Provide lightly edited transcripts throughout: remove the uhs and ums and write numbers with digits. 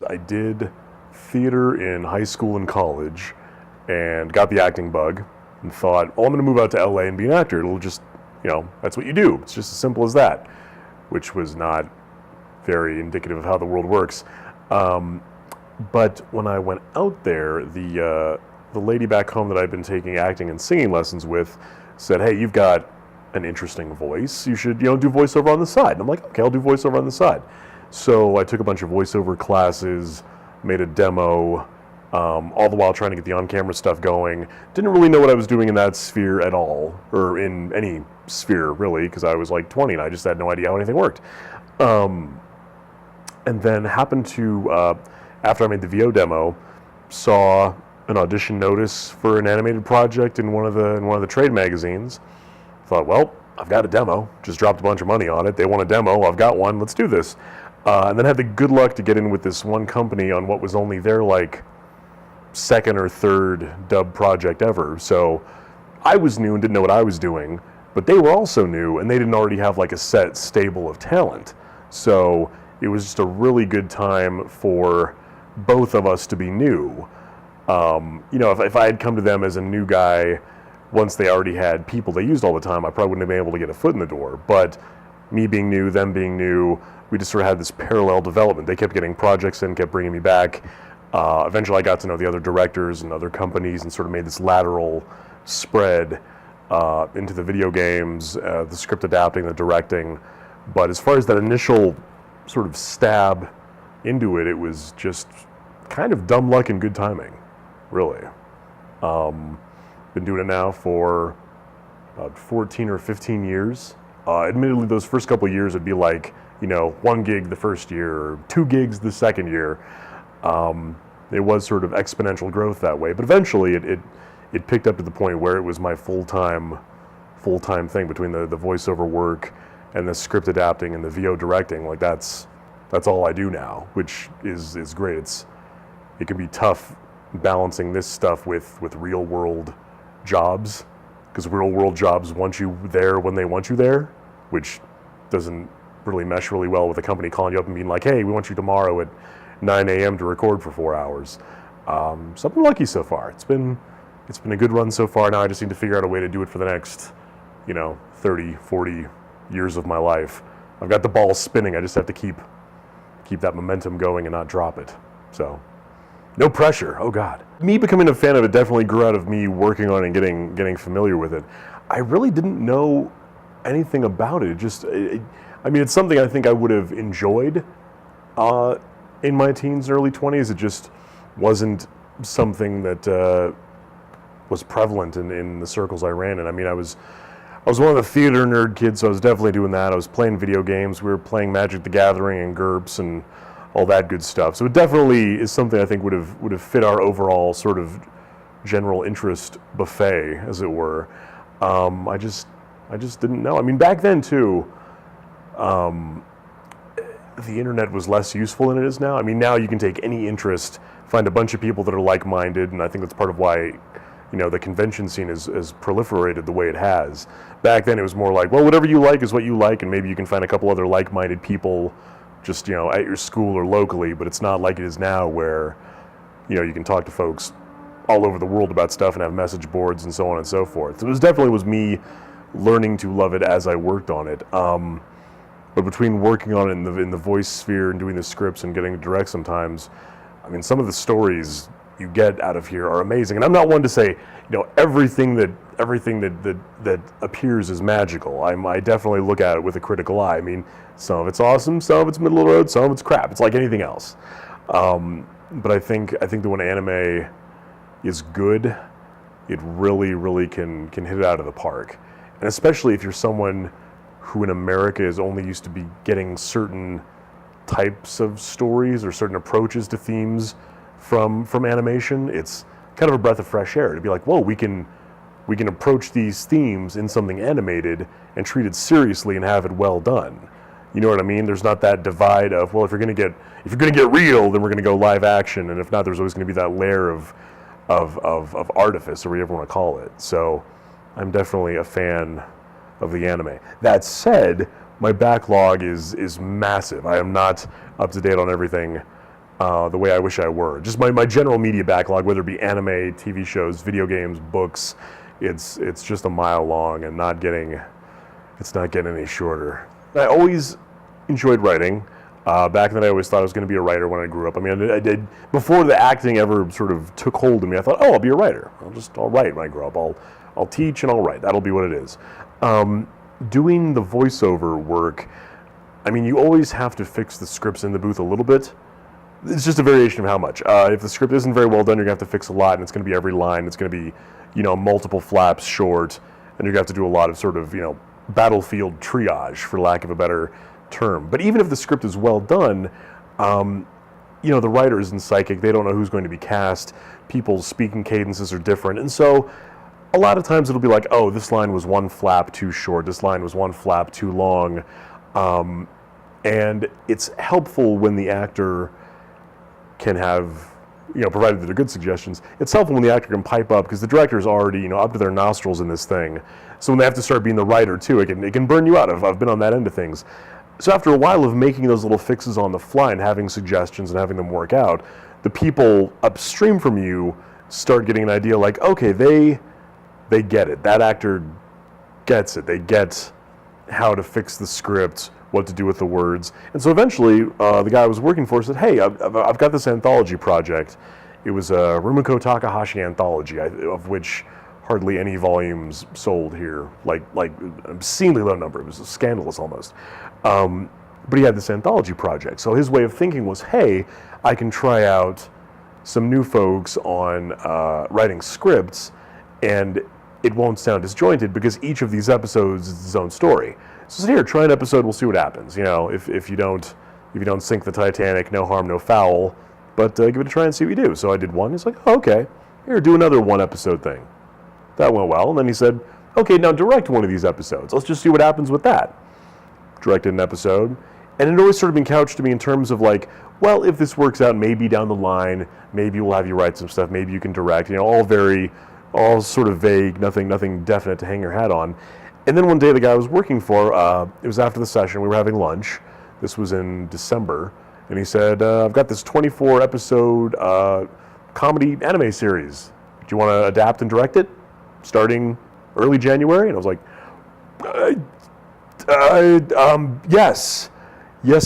I did theater in high school and college and got the acting bug and thought, oh, I'm going to move out to LA and be an actor. It'll just, that's what you do. It's just as simple as that, which was not very indicative of how the world works. But when I went out there, the lady back home that I'd been taking acting and singing lessons with said, hey, you've got an interesting voice. You should, do voiceover on the side. And I'm like, okay, I'll do voiceover on the side. So I took a bunch of voiceover classes, made a demo, all the while trying to get the on-camera stuff going. Didn't really know what I was doing in that sphere at all, or in any sphere really, because I was like 20 and I just had no idea how anything worked. And then happened to, after I made the VO demo, saw an audition notice for an animated project in one of the trade magazines. Thought, well, I've got a demo. Just dropped a bunch of money on it. They want a demo. I've got one. Let's do this. And then had the good luck to get in with this one company on what was only their second or third dub project ever. So I was new and didn't know what I was doing, but they were also new and they didn't already have a set stable of talent. So it was just a really good time for both of us to be new. If I had come to them as a new guy, once they already had people they used all the time, I probably wouldn't have been able to get a foot in the door. But me being new, them being new, we just sort of had this parallel development. They kept getting projects in, kept bringing me back. Eventually I got to know the other directors and other companies and sort of made this lateral spread into the video games, the script adapting, the directing. But as far as that initial sort of stab into it, it was just kind of dumb luck and good timing, really. Been doing it now for about 14 or 15 years. Admittedly, those first couple of years would be 1 gig the first year, or 2 gigs the second year. It was sort of exponential growth that way, but eventually it picked up to the point where it was my full-time thing between the voiceover work and the script adapting and the VO directing. That's all I do now, which is great. It can be tough balancing this stuff with real world jobs, because real world jobs want you there when they want you there, which doesn't really mesh really well with a company calling you up and being like, hey, we want you tomorrow at 9 a.m. to record for 4 hours. So I've been lucky so far. It's been a good run so far. Now I just need to figure out a way to do it for the next 30, 40 years of my life. I've got the ball spinning. I just have to keep that momentum going and not drop it. So no pressure. Oh God. Me becoming a fan of it definitely grew out of me working on it and getting familiar with it. I really didn't know anything about it. It's something I think I would have enjoyed in my teens and early 20s. It just wasn't something that was prevalent in the circles I ran in. I was one of the theater nerd kids, so I was definitely doing that. I was playing video games. We were playing Magic the Gathering and GURPS and all that good stuff. So it definitely is something I think would have fit our overall sort of general interest buffet, as it were. I just didn't know. Back then too, the internet was less useful than it is now. Now you can take any interest, find a bunch of people that are like-minded, and I think that's part of why, the convention scene is proliferated the way it has. Back then it was more like, well, whatever you like is what you like, and maybe you can find a couple other like-minded people just, at your school or locally, but it's not like it is now where, you can talk to folks all over the world about stuff and have message boards and so on and so forth. So it definitely was me learning to love it as I worked on it. But between working on it in the voice sphere and doing the scripts and getting to direct sometimes, some of the stories you get out of here are amazing. And I'm not one to say, everything that appears is magical. I definitely look at it with a critical eye. Some of it's awesome, some of it's middle of the road, some of it's crap. It's like anything else. But I think that when anime is good, it really, really can hit it out of the park. And especially if you're someone who in America is only used to be getting certain types of stories or certain approaches to themes from animation, it's kind of a breath of fresh air to be like, whoa, we can approach these themes in something animated and treat it seriously and have it well done. You know what I mean? There's not that divide of, well, if you're gonna get real, then we're gonna go live action, and if not, there's always gonna be that layer of artifice, or whatever you want to call it. So I'm definitely a fan of the anime. That said, my backlog is massive. I am not up to date on everything the way I wish I were. Just my general media backlog, whether it be anime, TV shows, video games, books, it's just a mile long and it's not getting any shorter. I always enjoyed writing. Back in the day, I always thought I was going to be a writer when I grew up. I mean, I did before the acting ever sort of took hold of me. I thought, oh, I'll be a writer. I'll write when I grow up. I'll teach and I'll write. That'll be what it is. Doing the voiceover work, I mean, you always have to fix the scripts in the booth a little bit. It's just a variation of how much. If the script isn't very well done, you're going to have to fix a lot, and it's going to be every line. It's going to be, multiple flaps short, and you're going to have to do a lot of sort of, battlefield triage, for lack of a better term. But even if the script is well done, the writer isn't psychic. They don't know who's going to be cast. People's speaking cadences are different. And so a lot of times it'll be like, oh, this line was one flap too short. This line was one flap too long. And it's helpful when the actor can have, provided that they're good suggestions, it's helpful when the actor can pipe up, because the director is already, up to their nostrils in this thing. So when they have to start being the writer too, it can burn you out. I've been on that end of things. So after a while of making those little fixes on the fly and having suggestions and having them work out, the people upstream from you start getting an idea like, okay, they get it. That actor gets it. They get how to fix the script, what to do with the words. And so eventually, the guy I was working for said, hey, I've got this anthology project. It was a Rumiko Takahashi anthology, of which hardly any volumes sold here, like an obscenely low number. It was scandalous almost. But he had this anthology project. So his way of thinking was, hey, I can try out some new folks on writing scripts, and it won't sound disjointed because each of these episodes is its own story. So here, try an episode, we'll see what happens. If you don't sink the Titanic, no harm, no foul, but give it a try and see what you do. So I did one. He's like, oh, okay, here, do another one episode thing. That went well. And then he said, okay, now direct one of these episodes. Let's just see what happens with that. Directed an episode, and it always sort of been couched to me in terms of like, well, if this works out, maybe down the line, maybe we'll have you write some stuff, maybe you can direct, all sort of vague, nothing definite to hang your hat on. And then one day the guy I was working for, it was after the session, we were having lunch, this was in December, and he said, I've got this 24 episode comedy anime series. Do you want to adapt and direct it starting early January? And I was like, yes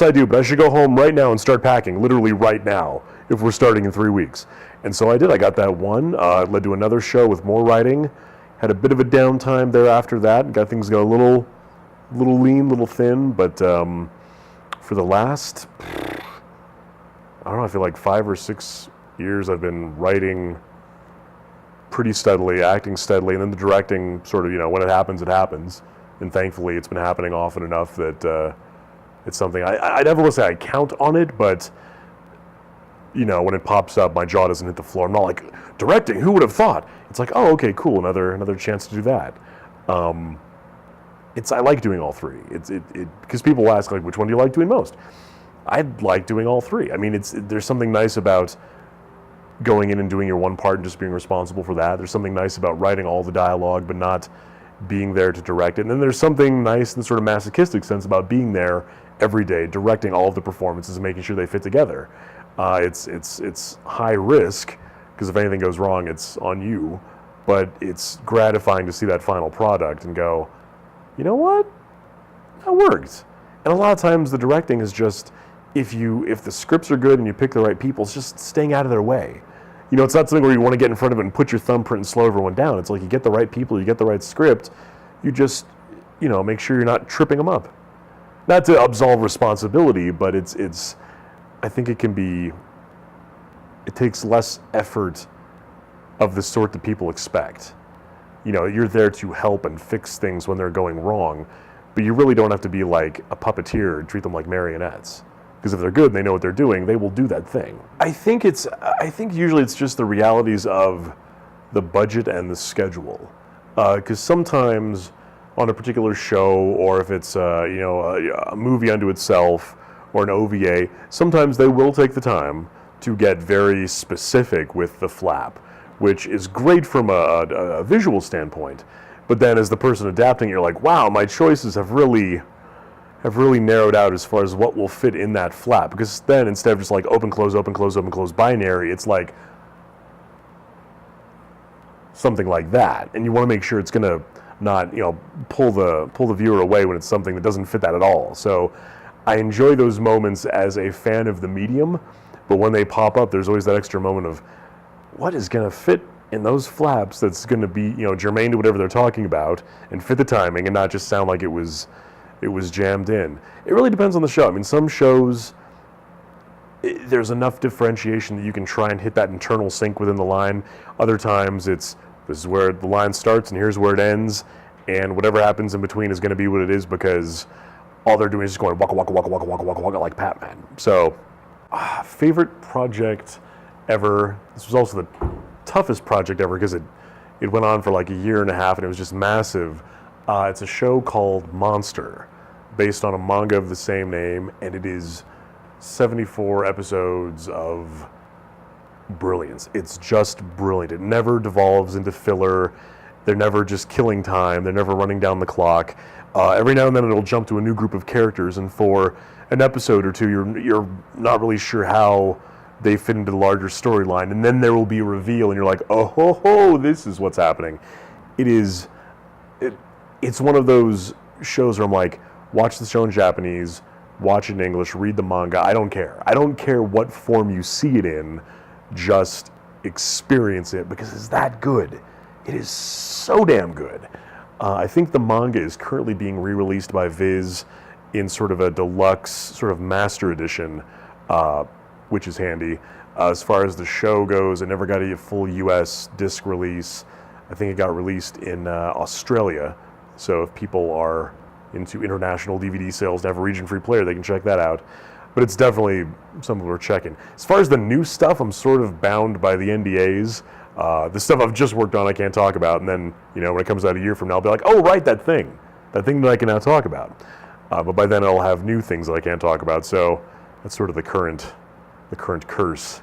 I do, but I should go home right now and start packing, literally right now, if we're starting in 3 weeks. And so I did. I got that one. It led to another show with more writing. Had a bit of a downtime there after that. Got things going a little lean, little thin. But for the last, I don't know, I feel like 5 or 6 years I've been writing pretty steadily, acting steadily, and then the directing sort of, when it happens, it happens. And thankfully it's been happening often enough that it's something, I never will say I count on it, but when it pops up, my jaw doesn't hit the floor. I'm not like, directing, who would have thought? It's like, oh, okay, cool, another chance to do that. I like doing all three. Because people ask, like, which one do you like doing most? I like doing all three. I mean, there's something nice about going in and doing your one part and just being responsible for that. There's something nice about writing all the dialogue, but not being there to direct it. And then there's something nice in the sort of masochistic sense about being there every day, directing all of the performances and making sure they fit together. It's high risk, because if anything goes wrong, it's on you, but it's gratifying to see that final product and go, you know what? That worked. And a lot of times the directing is just, if the scripts are good and you pick the right people, it's just staying out of their way. It's not something where you want to get in front of it and put your thumbprint and slow everyone down. It's like you get the right people, you get the right script, you just, make sure you're not tripping them up. Not to absolve responsibility, but I think it takes less effort of the sort that people expect. You're there to help and fix things when they're going wrong, but you really don't have to be like a puppeteer and treat them like marionettes. Because if they're good and they know what they're doing, they will do that thing. I think usually it's just the realities of the budget and the schedule. Because sometimes on a particular show, or if it's a movie unto itself, or an OVA, sometimes they will take the time to get very specific with the flap, which is great from a visual standpoint, But then as the person adapting, you're like, wow, my choices have really narrowed out as far as what will fit in that flap. Because then instead of just like open, close, open, close, open, close binary, it's like something like that. And you want to make sure it's going to not, pull the viewer away when it's something that doesn't fit that at all. So I enjoy those moments as a fan of the medium, but when they pop up, there's always that extra moment of what is going to fit in those flaps that's going to be, germane to whatever they're talking about and fit the timing and not just sound like it was jammed in. It really depends on the show. I mean, some shows, there's enough differentiation that you can try and hit that internal sync within the line. Other times this is where the line starts and here's where it ends, and whatever happens in between is going to be what it is because all they're doing is just going waka waka waka waka waka waka waka like Pac-Man. So, favorite project ever. This was also the toughest project ever because it went on for like a year and a half and it was just massive. It's a show called Monster, based on a manga of the same name, and it is 74 episodes of brilliance. It's just brilliant. It never devolves into filler. They're never just killing time. They're never running down the clock. Every now and then it'll jump to a new group of characters, and for an episode or two, you're not really sure how they fit into the larger storyline, and then there will be a reveal, and you're like, oh ho ho, this is what's happening. It's one of those shows where I'm like, watch the show in Japanese, watch it in English, read the manga. I don't care. I don't care what form you see it in. Just experience it because it's that good. It is so damn good. I think the manga is currently being re-released by Viz in sort of a deluxe, sort of master edition, which is handy. As far as the show goes, it never got a full US disc release. I think it got released in Australia. So if people are into international DVD sales to have a region-free player, they can check that out. But it's definitely something we're checking. As far as the new stuff, I'm sort of bound by the NDAs. The stuff I've just worked on I can't talk about, and then, when it comes out a year from now, I'll be like, oh, right, that thing that I can now talk about. But by then I'll have new things that I can't talk about, so that's sort of the current curse.